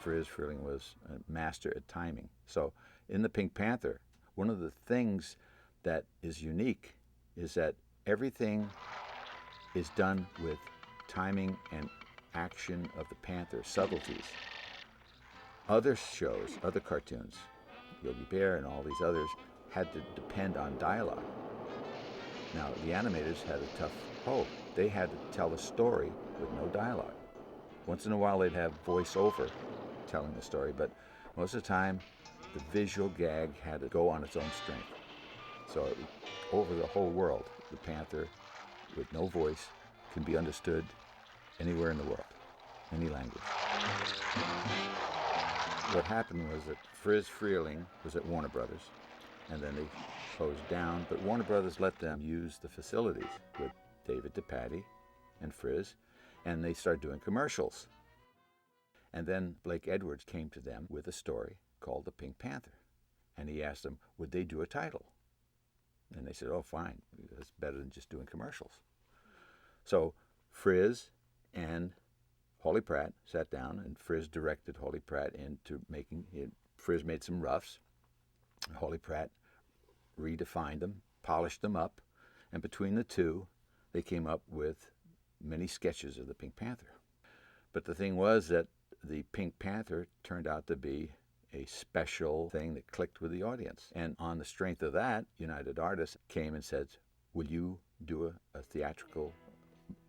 Friz Freleng was a master at timing. So in the Pink Panther, one of the things that is unique is that everything is done with timing and action of the panther, subtleties. Other shows, other cartoons, Yogi Bear and all these others, had to depend on dialogue. Now, the animators had a tough hold. They had to tell a story with no dialogue. Once in a while, they'd have voiceover telling the story, but most of the time, the visual gag had to go on its own strength. So over the whole world, the panther, with no voice, can be understood anywhere in the world, any language. What happened was that Friz Freleng was at Warner Brothers, and then they closed down, but Warner Brothers let them use the facilities with David DePatie and Friz, and they started doing commercials. And then Blake Edwards came to them with a story called The Pink Panther, and he asked them, would they do a title? And they said, oh, fine, that's better than just doing commercials. So Friz and Holly Pratt sat down, and Friz directed Holly Pratt into making it. Friz made some roughs. Holly Pratt redefined them, polished them up, and between the two, they came up with many sketches of the Pink Panther. But the thing was that the Pink Panther turned out to be a special thing that clicked with the audience. And on the strength of that, United Artists came and said, will you do a theatrical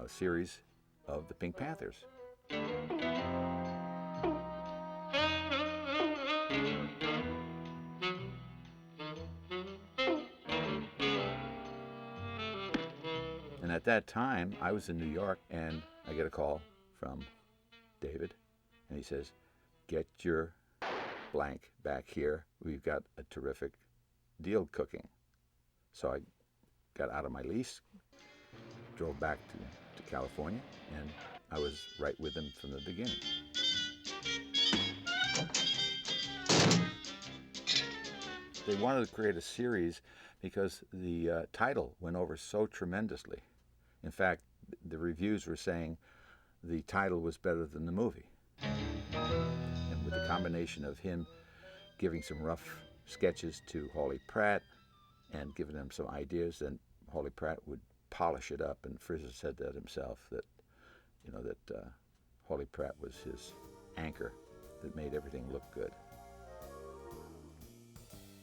series of the Pink Panthers? And at that time, I was in New York, and I get a call from David, and he says, get your blank back here. We've got a terrific deal cooking. So I got out of my lease, drove back to California, and I was right with him from the beginning. They wanted to create a series because the title went over so tremendously. In fact, the reviews were saying the title was better than the movie. And with the combination of him giving some rough sketches to Holly Pratt and giving them some ideas, then Holly Pratt would polish it up. And Friz said that himself, that Holly Pratt was his anchor that made everything look good.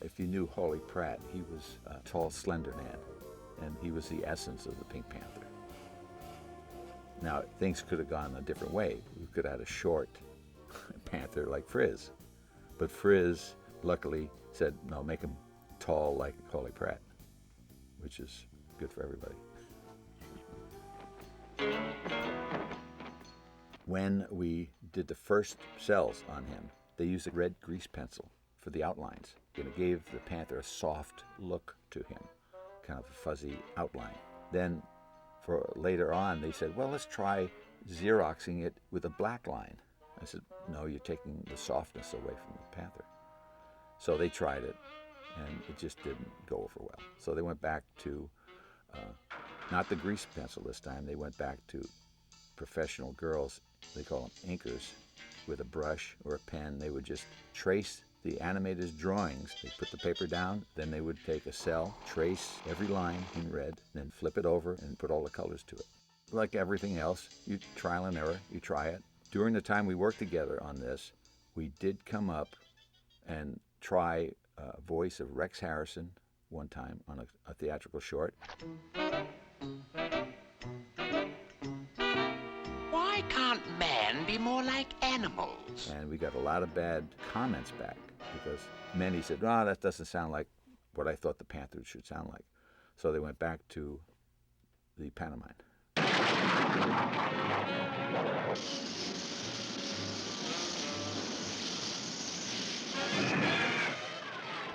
If you knew Holly Pratt, he was a tall, slender man, and he was the essence of the Pink Panther. Now, things could have gone a different way. We could have had a short panther like Friz, but Friz luckily said, no, make him tall like Holly Pratt, which is good for everybody. When we did the first cells on him, they used a red grease pencil for the outlines. It gave the panther a soft look to him, kind of a fuzzy outline. Then for later on, they said, well, let's try Xeroxing it with a black line. I said, no, you're taking the softness away from the panther. So they tried it, and it just didn't go over well. So they went back to, not the grease pencil this time, they went back to professional girls, they call them inkers, with a brush or a pen. They would just trace the animator's drawings. They put the paper down, then they would take a cell, trace every line in red, then flip it over and put all the colors to it. Like everything else, you trial and error, you try it. During the time we worked together on this, we did come up and try a voice of Rex Harrison one time on a theatrical short. Why can't man be more like animals? And we got a lot of bad comments back because many said, oh, that doesn't sound like what I thought the Panthers should sound like. So they went back to the pantomime.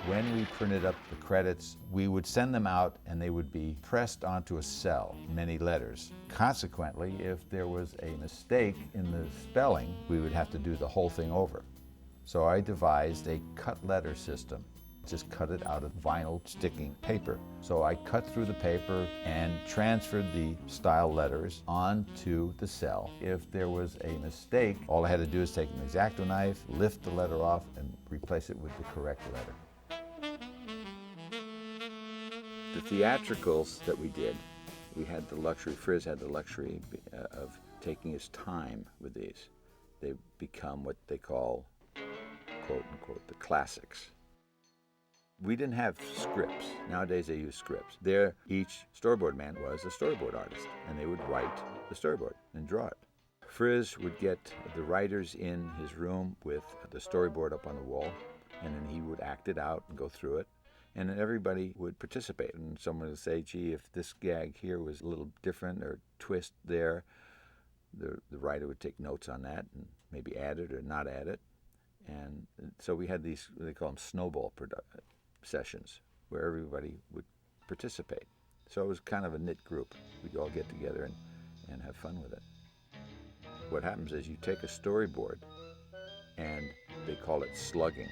When we printed up the credits, we would send them out and they would be pressed onto a cell, many letters. Consequently, if there was a mistake in the spelling, we would have to do the whole thing over. So I devised a cut letter system. just cut it out of vinyl sticking paper. So I cut through the paper and transferred the style letters onto the cell. If there was a mistake, all I had to do is take an X-Acto knife, lift the letter off, and replace it with the correct letter. The theatricals that we did, we had the luxury, Frizz had the luxury of taking his time with these. They become what they call, quote unquote, the classics. We didn't have scripts. Nowadays they use scripts. There, each storyboard man was a storyboard artist, and they would write the storyboard and draw it. Frizz would get the writers in his room with the storyboard up on the wall, and then he would act it out and go through it. And then everybody would participate. And someone would say, gee, if this gag here was a little different or twist there, the writer would take notes on that and maybe add it or not add it. And so we had these, they call them snowball sessions, where everybody would participate. So it was kind of a knit group. We'd all get together and have fun with it. What happens is you take a storyboard, and they call it slugging.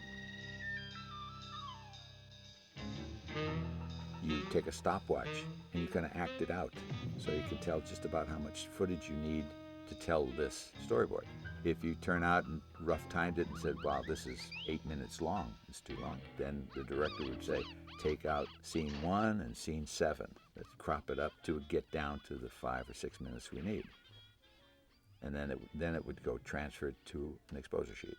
You take a stopwatch and you kind of act it out, so you can tell just about how much footage you need to tell this storyboard. If you turn out and rough timed it and said, wow, this is 8 minutes long, it's too long, then the director would say, take out scene 1 and scene 7. Let's crop it up to get down to the 5 or 6 minutes we need. And then it would go transferred to an exposure sheet.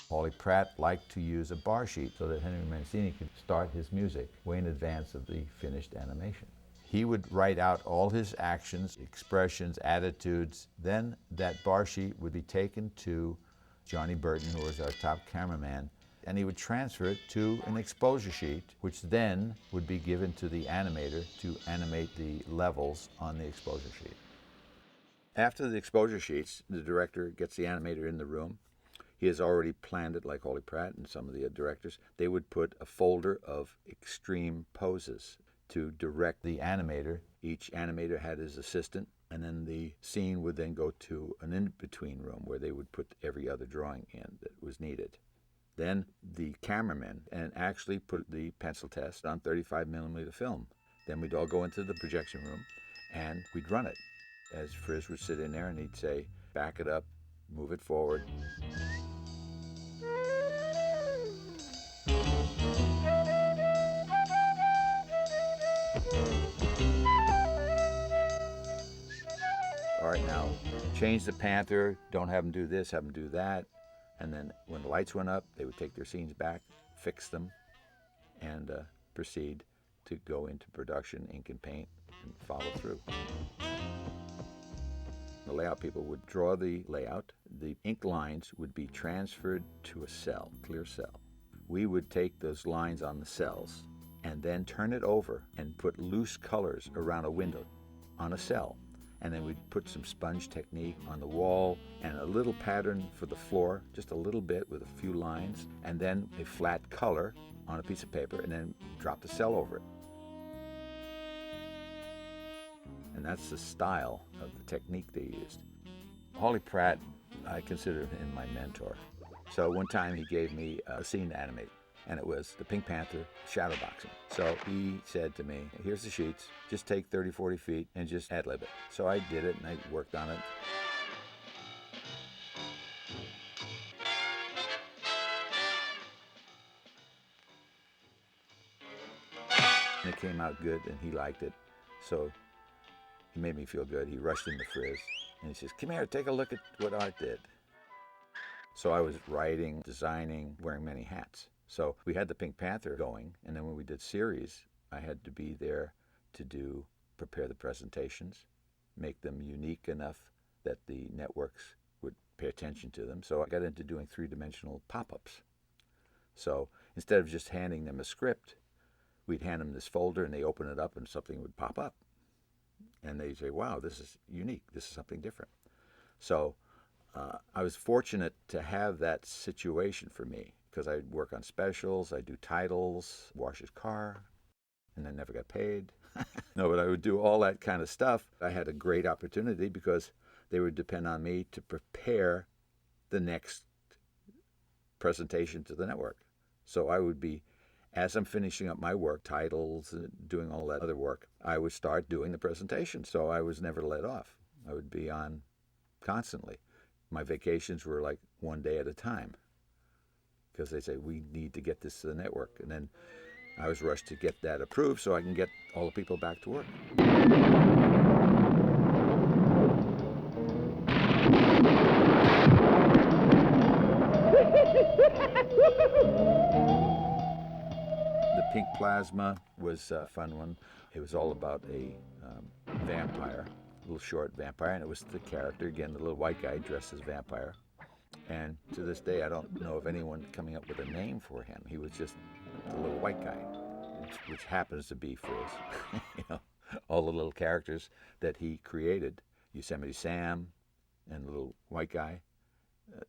Paulie Pratt liked to use a bar sheet so that Henry Mancini could start his music way in advance of the finished animation. He would write out all his actions, expressions, attitudes. Then that bar sheet would be taken to Johnny Burton, who was our top cameraman, and he would transfer it to an exposure sheet, which then would be given to the animator to animate the levels on the exposure sheet. After the exposure sheets, the director gets the animator in the room. He has already planned it, like Paulie Pratt and some of the directors. They would put a folder of extreme poses to direct the animator. Each animator had his assistant, and then the scene would then go to an in-between room where they would put every other drawing in that was needed. Then the cameraman and actually put the pencil test on 35mm film. Then we'd all go into the projection room and we'd run it. As Frizz would sit in there and he'd say, back it up, move it forward. All right, now change the panther, don't have them do this, have them do that. And then when the lights went up, they would take their scenes back, fix them, and proceed to go into production, ink and paint, and follow through. The layout people would draw the layout. The ink lines would be transferred to a cell, clear cell. We would take those lines on the cells and then turn it over and put loose colors around a window on a cell. And then we'd put some sponge technique on the wall and a little pattern for the floor, just a little bit with a few lines, and then a flat color on a piece of paper, and then drop the cell over it. And that's the style of the technique they used. Paulie Pratt, I consider him my mentor. So one time he gave me a scene to animate, and it was the Pink Panther shadowboxing. So he said to me, here's the sheets, just take 30, 40 feet and just ad-lib it. So I did it and I worked on it. And it came out good and he liked it. So he made me feel good. He rushed into Frizz and he says, come here, take a look at what Art did. So I was writing, designing, wearing many hats. So we had the Pink Panther going, and then when we did series, I had to be there to prepare the presentations, make them unique enough that the networks would pay attention to them. So I got into doing three-dimensional pop-ups. So instead of just handing them a script, we'd hand them this folder and they open it up and something would pop up. And they'd say, wow, this is unique, this is something different. So I was fortunate to have that situation for me, because I'd work on specials, I'd do titles, wash his car, and I never got paid. No, but I would do all that kind of stuff. I had a great opportunity because they would depend on me to prepare the next presentation to the network. So I would be, as I'm finishing up my work, titles, doing all that other work, I would start doing the presentation. So I was never let off. I would be on constantly. My vacations were like one day at a time because they say, we need to get this to the network. And then I was rushed to get that approved so I can get all the people back to work. The Pink Plasma was a fun one. It was all about a vampire, a little short vampire, and it was the character, again, the little white guy dressed as vampire. And to this day, I don't know of anyone coming up with a name for him. He was just the little white guy, which happens to be Frizz. You know, all the little characters that he created, Yosemite Sam and the little white guy,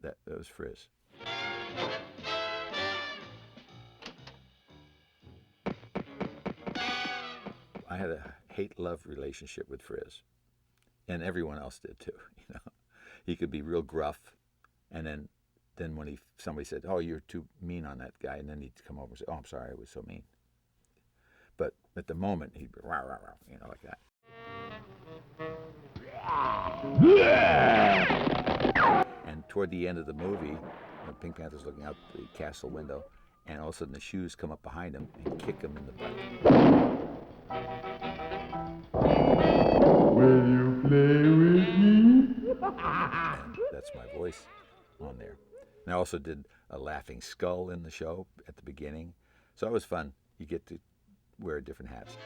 that was Frizz. I had a hate-love relationship with Frizz, and everyone else did too. You know, he could be real gruff, and then when somebody said, "Oh, you're too mean on that guy," and then he'd come over and say, "Oh, I'm sorry, I was so mean." But at the moment, he'd be rah rah rah, you know, like that. And toward the end of the movie, Pink Panther's looking out the castle window, and all of a sudden the shoes come up behind him and kick him in the butt. Will you play with me? And that's my voice on there. And I also did a laughing skull in the show at the beginning. So it was fun. You get to wear different hats.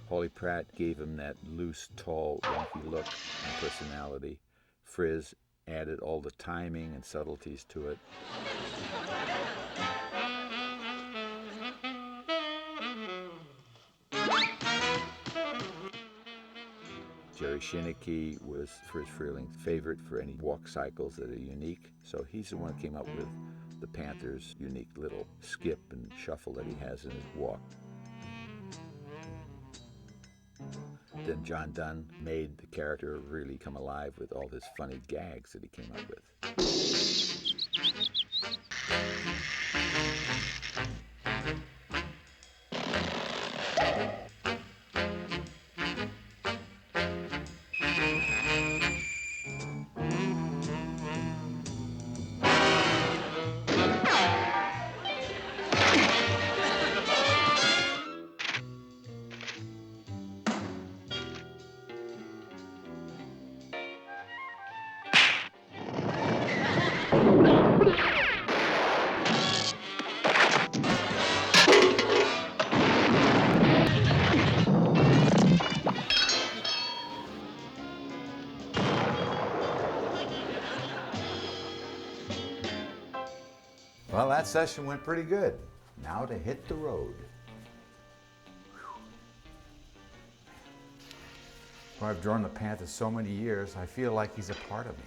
Paulie Pratt gave him that loose, tall, wonky look and personality. Frizz added all the timing and subtleties to it. Jerry Shinneke was Frizz Freeling's favorite for any walk cycles that are unique. So he's the one that came up with the Panther's unique little skip and shuffle that he has in his walk. Then John Dunn made the character really come alive with all his funny gags that he came up with. Well, that session went pretty good. Now to hit the road. Well, I've drawn the Panther so many years, I feel like he's a part of me.